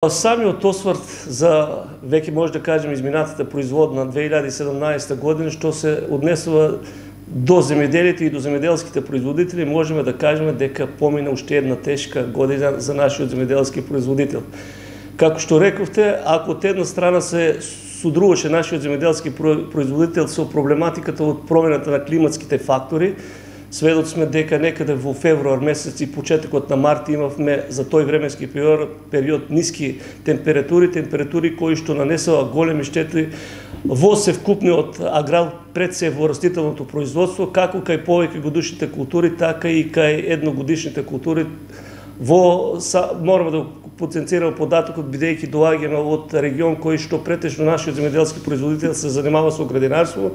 Самиот осврт за, веќе може да кажем, изминатата производна 2017 година, што се однесува до земјоделието и до земјоделските производители, можеме да кажеме дека помина уште една тешка година за нашиот земјоделски производител. Како што рековте, ако од една страна се судруваше нашиот земјоделски производител со проблематиката од промената на климатските фактори, сведоци сме дека некаде во февруар месец и почетокот на март имавме за тој временски период ниски температури кои што нанесува големи штети во севкупниот аграр, пред се во растителното производство, како кај повеќе годишните култури, така и кај едногодишните култури. Мораме да потенцираме податокот, бидејќи доаѓаме од регион кој што претежно нашиот земјоделски производител се занимава со градинарство.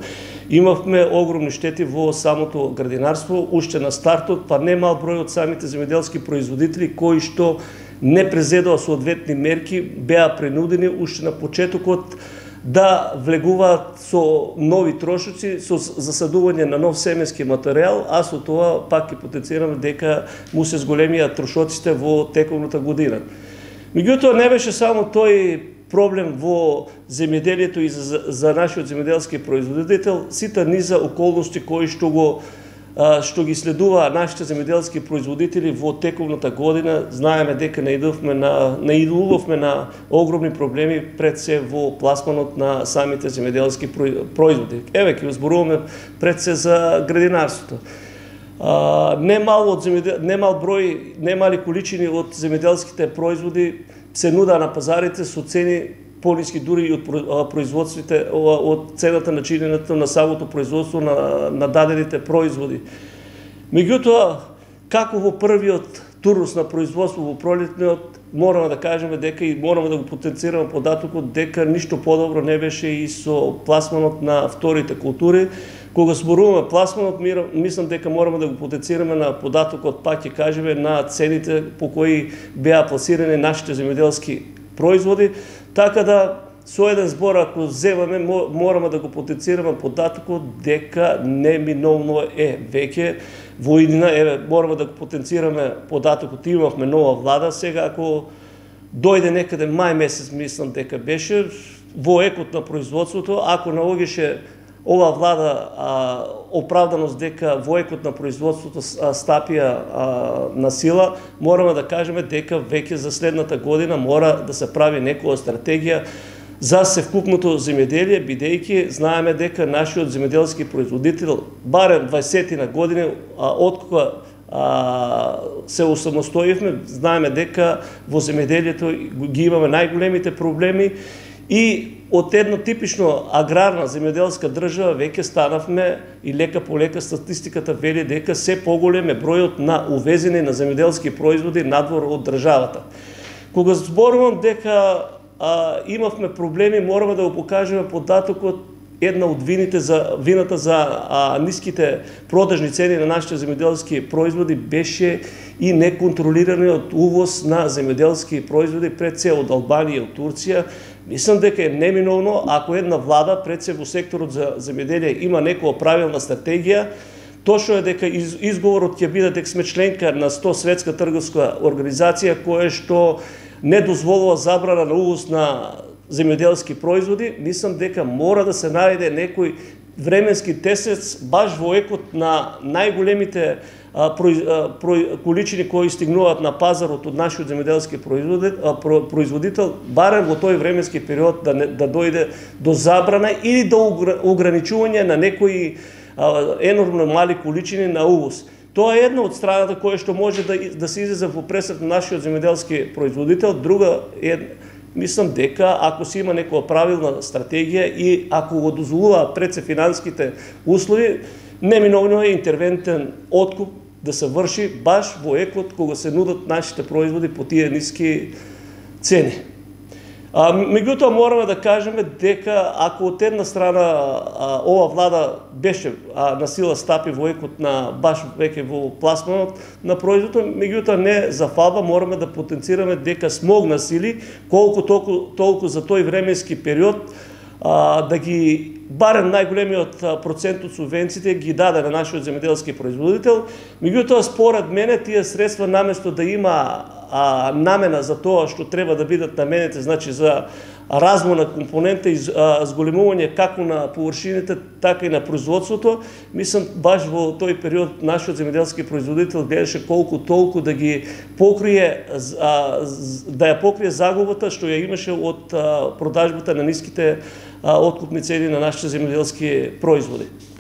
Имавме огромни штети во самото градинарство, уште на стартот, па немал број од самите земјоделски производители кои што не презедоа соодветни мерки, беа принудени уште на почетокот да влегуваат со нови трошоци, со засадување на нов семенски материјал, а со тоа пак ќе потенцираме дека му се зголемија трошоците во тековната година. Меѓутоа, не беше само тој проблем во земјоделието и за нашиот земјоделски производител, сите низа околности кои што ги следува нашите земјоделски производители во тековната година. Знаеме дека наидувавме на огромни проблеми пред се во пласманот на самите земјоделски производи. Еве ќе зборуваме пред се за градинарството. Немали количини од земјоделските производи се нудаа на пазарите со цени пониски дури и од производствите, од цената на чинењето на самото производство на дадените производи. Меѓутоа, како во првиот турнус на производство во пролетниот, мораме да кажеме дека и мораме да го потенцираме податокот дека ништо подобро не беше и со пласманот на вторите култури. Кога зборуваме пласманот, мислам дека мораме да го потенцираме на податокот, пак ќе кажеме, на цените по кои беа пласирани нашите земјоделски производи. Така да, со еден збор, ако земаме, мораме да го потенцираме податокот дека неминовно е веќе во иднина. Еве, мораме да го потенцираме податокот. Имавме нова влада, сега ако дојде некаде мај месец, мислам дека беше, во екот на производството, ако наоѓаше ова влада оправданост дека во екот на производството стапија на сила, мораме да кажеме дека веќе за следната година мора да се прави некоја стратегија за севкупното земјоделие, бидејќи знаеме дека нашиот земјоделски производител барем 20 години од кога се осамостоивме, знаеме дека во земјоделието ги имаме најголемите проблеми и од едно типично аграрна земјоделска држава веќе станавме и лека по лека статистиката вели дека се поголем е бројот на увезени на земјоделски производи надвор од државата. Кога зборувам дека имавме проблеми, мораме да го покажеме податокот. Една од вината за ниските продажни цени на нашите земјоделски производи беше и неконтролираниот увоз на земјоделски производи пред се од Албанија и од Турција. Мислам дека е неминовно, ако една влада пред се во секторот за земјоделие има некоја правилна стратегија, точно е дека изговорот ќе биде дека сме членка на 100 светска трговска организација која што не дозволува забрана на увоз на земјоделски производи. Мислам дека мора да се најде некој временски тесец баш во екот на најголемите количини кои стигнуваат на пазарот од нашиот земјоделски производител, барем во тој временски период да дојде до забрана или до ограничување на некои енормно мали количини на увоз. Тоа е една од страната која што може да се излезе во пресред на нашиот земјоделски производител. Друга е, мислам дека ако се има некоја правилна стратегија и ако го дозволуваат пред се финансиските услови, неминовно е интервентен откуп да се врши баш во екот кога се нудат нашите производи по тие ниски цени. Меѓутоа мораме да кажеме дека ако од една страна ова влада беше на сила стапи во екот на баш веќе во пласманот на производот, меѓутоа не за фалба, мораме да потенцираме дека смогна сили колку толку за тој временски период да ги барем најголемиот процент од субвенциите ги даде на нашиот земјоделски производител. Меѓутоа според мене тие средства наместо да има намена за тоа што треба да бидат намените, значи за размона компонента и зголемување како на површините, така и на производството, мислам баш во тој период нашиот земјоделски производител гледаше колку толку да ги покрие, да ја покрие загубата што ја имаше од продажбата на ниските откупни цени на нашите земјоделски производи.